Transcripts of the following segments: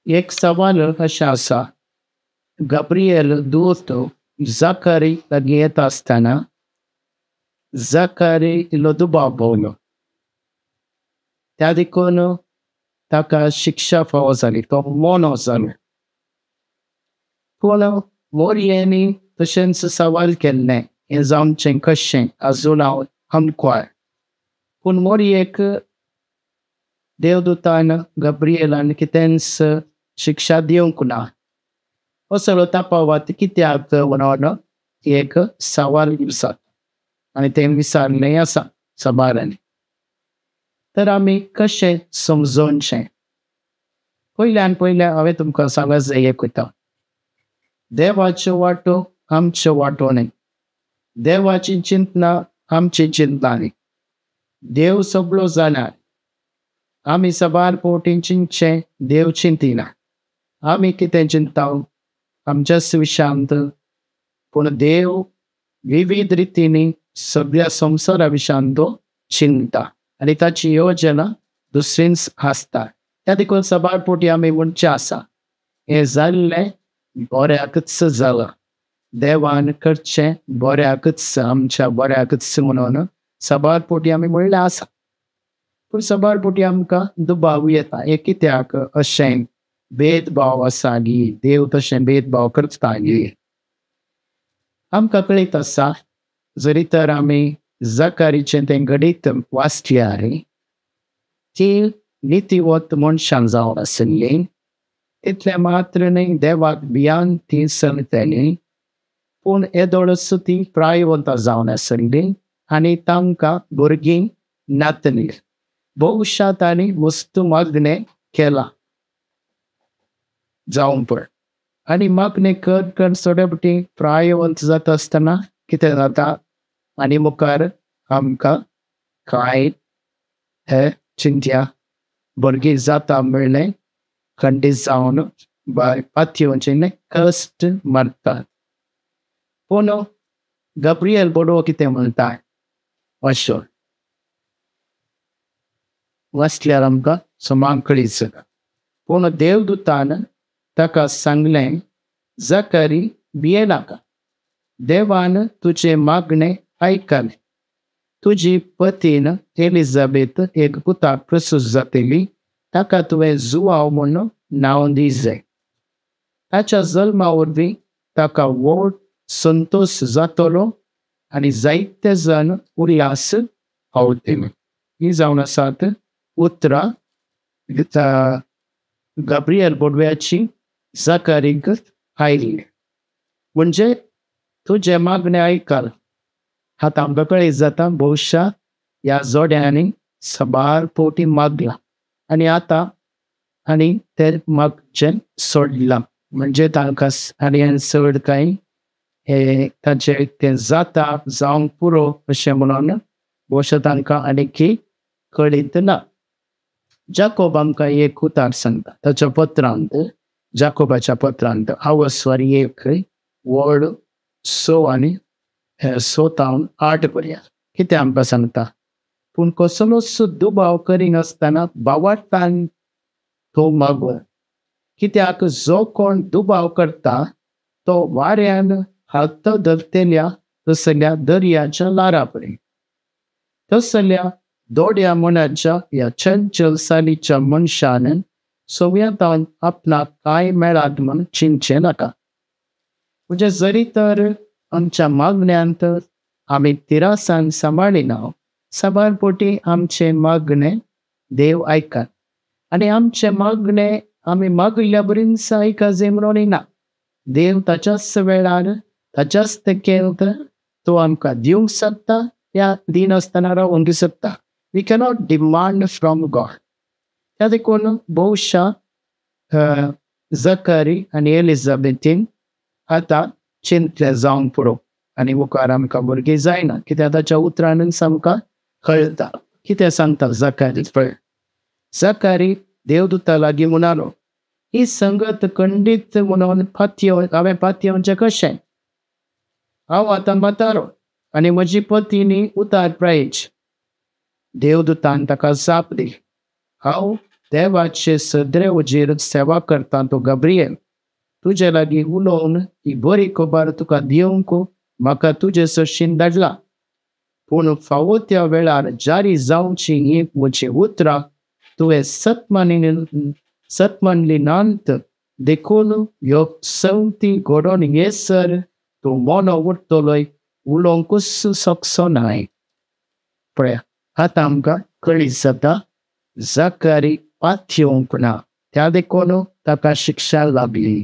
एक सवाल असा असा, गब्रिएल दूत जकारीला घेत असताना जकारीला दुबावलो. त्या देखून ताका शिक्षा फावो जाली, तो मोनो जालो. पूण मोरयेंनी तशेंच सवाल केल्ले हें जावचें कशें अजून हांव हमकवाय. पूण मोरयेक देवदूतान गब्रिएलान कितेंच शिक्षा दिवंक ना. हो सगळो तापावत कित्याक म्हणून एक सवाल विचारता आनी तें विचारलें आसा सबारांनी. तर आमी कशें समजोवचें? पयल्यान पयलें हांवें तुमकां सांगूंक जाय एक वता. देवाच्यो वाटो आमच्यो वाटो न्ही. देवाची चिंतना आमची चिंता न्ही. देव सगळो जाणार. आमी सबार पोवटी चिंतचें, देव चिंतिना. आमी कितें चिंताव आमच्याच विशयांत, पूण देव विविध रितींनी सगळ्या संवसारा विशयांत तो चिंता आनी ताची योजना दुसरींच आसता. त्या देखून सबार पोवटी आमी म्हणचें आसा, हें जाल्लें बऱ्याकच जालां. देवान करचें बऱ्याकच, आमच्या बऱ्याकच म्हणून सबार पोवटी आमी म्हणलें आसा. पूण सबार पोवटी आमकां दुबाव येता. हें कित्याक अशें भेदभाव आसा गी, देव तशें भेदभाव करता गी. आमकां कळीत आसा, जरी तर आमी जकारीचें तें घडीत वाचल्यार ती नितीवत मनशां जावन आसलीं. इतलें मात्र न्ही, देवाक भियान ती चलतलीं. पूण येदोळस ती प्रायवंतां जावन आसलीं आनी तांकां भुरगीं नातलीं. भविश्यां तांणी वस्तू मागणें केलां जावं पळ. आनी मागणें कर सोडे फावटी प्रायवंत जाता आसतना कितें जाता, आनी मुखार आमकां कांय हे चिंत्या भुरगीं जाता म्हणलें खंडीत जावन पातयेवचें कश्ट मारता. पूण गब्रिएल बडो कितें म्हणटा अशें वाचल्यार आमकां समान कळीत जाता. पूण देवदूतान ताका सांगलें, जकारी भियेनाका. देवान तुजें मागणें आयकलें. तुजी पतीन एलिझाबेथ एक पुताक प्रसूत जातली. ताका तुवें जुवांव म्हूण नांव दिवचें. ताच्या जल्मा वरवीं ताका व्हड संतोश जातलो आनी जायते जण उल्हास पावतले. ही जावन आसात उतरां गब्रिएल बडव्याची जकारीक आयली. म्हणजे तुजें मागणें आयकलां. आतां आमकां कळीत जाता, भविश्या ह्या जोड्यांनी सबार पोवटी मागलां आनी आतां आनी तें मागचें सोडलां. म्हणजे तांकां आनी चड कांय हे ताचें तें जाता जावंक पुरो अशें म्हणून भविश्या तांकां आनीक कळीत ना. जाकोब आमकां एक उतार सांगता. ताच्या पत्रांत, जाकोबाच्या पत्रांत आवस्वर 1 व्हड 6 आनी 7-8 पर्यंत कितें आमकां सांगता. पूण कसलोच दुबाव करिनासतना भावार्थान तो मागो. कित्याक जो कोण दुबाव करता तो वाऱ्यान हात धरतल्या तसल्या दर्याच्या लारा पडेल. तसल्या दोड्या मनाच्या ह्या चंचल सालीच्या मनशान सगळ्यांत आपणाक कांय मेळात म्हूण चिंतचें नाका. म्हणजे जरी तर आमच्या मागण्यांत आमी तिरासान सांबाळिना, सबार पोटी आमचें मागणें देव आयकात. आनी आमचें मागणें आमी मागिल्ल्या बरींच आयकजे म्हणून ना. देव ताच्याच वेळार ताच्याच तेकेंत तो आमकां दिवंक शकता या दिनासतना रावूंक शकता. We cannot demand from God. त्या देखून भविश्या जकारी आनी एलिझाबेथीन आतां चिंतलें जावन पुरो आनी मुखार आमकां भुरगीं जायना. कित्याक ताच्या उतरांनूच आमकां कळटा कितें सांगता जकारी. जकारी देवदूता लागीं म्हणालो, ही संगत खंडीत म्हणून हांवें पातयेवचें कशें? हांव आतां म्हातारो आनी म्हजी पत्नी उतार प्रायेची. देवदूतान ताका जाप दी. हांव देवाचे सदरे उजेर सेवा करता तो गब्रियल. तुजे लागीं उलोवन ही बरी खबर तुका दिवंक म्हाका तुजे सशीन धाडला. पूण फावो त्या वेळार जारी जावची ही म्हजी उतरां तुवें सतमनलीनांत देखून ह्यो संगती घडोवन येसर तूं मोनो उरतलोय उलोवंकूच शकचो नाय. पळया, आतां आमकां कळीत जाता जाकारी पातयेवंक ना, त्या देखून ताका शिक्षा लागली.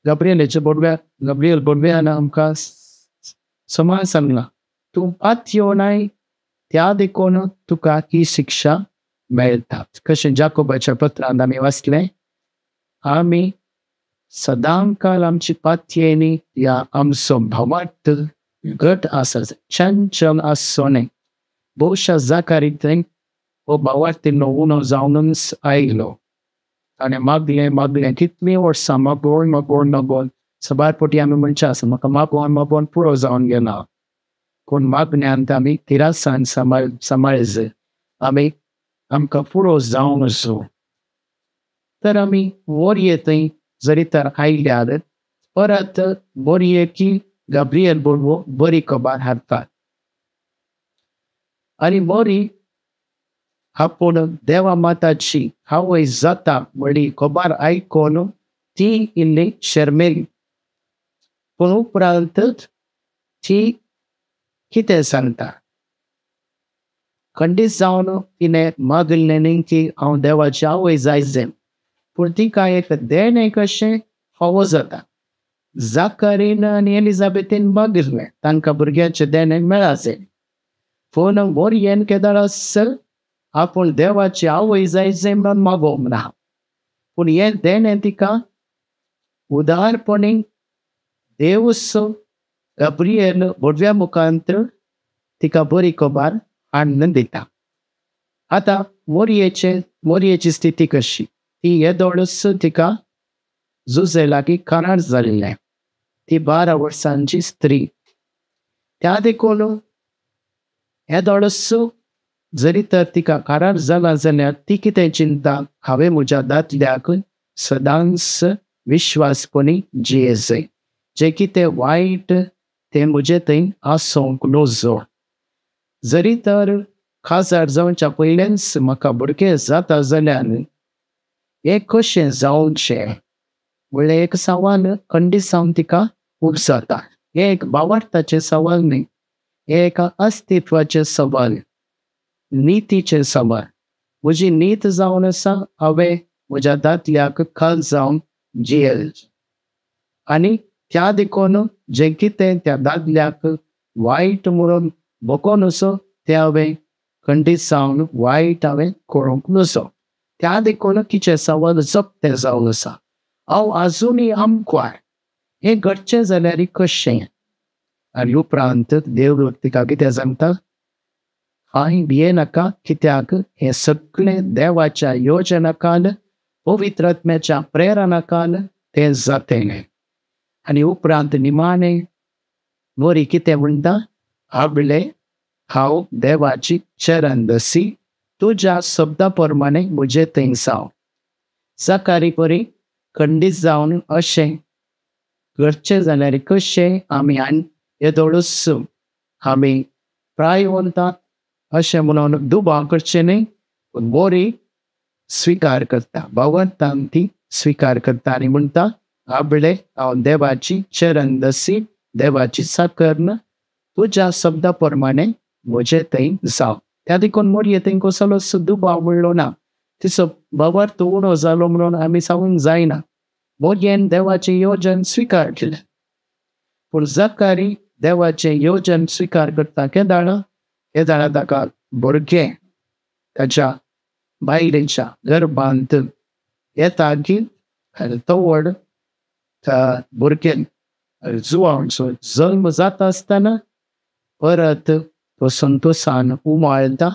गब्रियल बोडव्यान आमकां समान सांगलां, तूं पातयेवनाय त्या देखून तुका ही शिक्षा मेळटा. कशें जाकोबाच्या पत्रांत आमी वाचलें, आमी सदांकाल आमची पातयेनी या आमचो भावार्थ घट आसा चंचल आसचो न्हय. भोवशा जाकारी थंय हो भावार्थीनो उणो जावनूच आयलो आनी मागलें कितलीं वर्सां मागोवन सबारपोटी आमी म्हणचे आसा म्हाका मागोवन पुरो जावन गेला. पूण मागण्यांत आमी तिरासान सांबाळज आमकां पुरो जावंक जाय. तर आमी मोरये थंय जरी तर आयल्यार परत मोरयेकी गब्रियल बोडवो बरी खबर हाडटा. आनी मोरी आपूण देवा माताची आवय जाता म्हणली खबर आयकून ती इल्ली शर्मेली. पूण उपरांत ती कितें सांगता? खंडीत जावन तिणें मागलें न्ही की हांव देवाची आवय जायजें, पूण तिका एक देणें कशें फावो जाता. जाकारीन आनी एलिझाबेथीन मागिल्लें तांकां भुरग्याचें देणें मेळाजें. पूण मोरयेन केदारस आपूण देवाची आवय जायजें म्हणून मागोवंक ना. पूण हें देणें तिका उदारपणी देवूच गब्रियल बोडव्या मुखांतर तिका बरी खबर हाडून दिता. आतां मोरयेची स्थिती कशी? ती येदोळच तिका जुजे लागीं कानार जाल्लें. ती 12 वर्सांची स्त्री. त्या देखून येदोळच जरी तर तिका कानार जाला जाल्यार ती कितें चिंता? हांवें म्हज्या दादल्याक सदांच विश्वासपणी जियेजय. जें कितें वायट तें म्हजे थंय आसूंक नजो. जरी तर खाजार जावच्या पयलेंच म्हाका भुरगें जाता जाल्यार हें कशें जावचें म्हणलें एक सवाल खंडीत जावन तिका उपसता. हें एक भावार्थाचें सवाल न्ही, हें एका अस्तित्वाचें सवाल, नीतीचें सवाल. म्हजी नीत जावन आसा हांवें म्हज्या दादल्याक खाल जावन जियेल. आनी त्या देखून जें कितें त्या दादल्याक वायट म्हणून बगोन असो तें हांवें खंडीत जावन वायट हांवें करूंक नजो. त्या देखून तिचें सवाल जप्तें जावन आसा. हांव आजुनी आमकां हें घडचें जाल्यार कशें? आनी उपरांत देव तिका कितें सांगता? हांय भियेनाका, कित्याक हें सगळें देवाच्या योजनाकाल पवित्र आत्म्याच्या प्रेरणाकाल तें जातें. आनी उपरांत निमाणें मोरी कितें म्हणटा? आपलें हांव देवाची चरणदसी तुज्या शब्दा प्रमाणे म्हजें थंय जावं. जाकारी बरी खंडीत जावन अशें घडचें जाल्यार कशें? आमी आनी येदोळच आमी प्रायवंतां अशें म्हणून दुबाव करचें न्ही, पूण मोरी स्विकार करता. भावार्थान ती स्विकार करता आनी म्हणटा आपलें हांव देवाची चरणदसी देवाची साकर्ण तुज्या शब्दा प्रमाणे म्हजें थंय जावं. त्या देखून मोरये थंय कसलोच दुबाव म्हणलो ना. तिचो भावार्थ उणो जालो म्हणून आमी सांगूंक जायना. मोरयेन देवाचें योजन स्विकार केलें. पूण जाकारी देवाचें योजन स्विकार करता केदाळा ताका भुरगें ताच्या बायलेच्या गर्भांत येता की तो व्हड भुरगें जुवांचो जल्म जाता आसतना परत तो संतोशान उमाळटा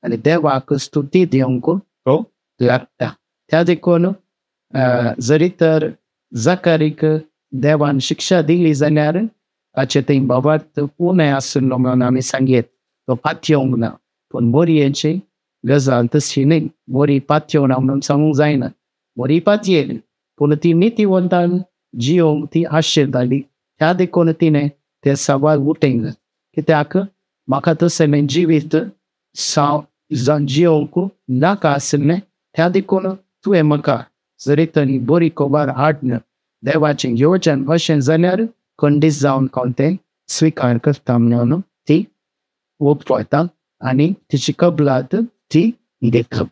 आनी देवाक स्तुती दिवंक तो लागता. त्या देखून जरी तर जाकारीक देवान शिक्षा दिली जाल्यार ताचे थंय बाबात उणें आसलो म्हणून आमी सांगयत तो पातयेवंक ना. पूण मोरयेची गजाल तशी न्ही. मोरी पातयेवना म्हणून सांगूंक जायना. मोरी पातयेली पूण ती नितीवंतान जियोंक ती आशिल्ली. ह्या देखून तिणें ते सवाल उठयले. कित्याक म्हाका तसलें जिवीत जियोंक नाका आसलें. ह्या देखून तुवें म्हाका जरी तरी बरी खबर हाडून देवाचें येवचें अशें जाल्यार खंडीत जावन हांव तें स्विकार करता म्हणून ती ओंपता आनी तिची कबलात ती घेता.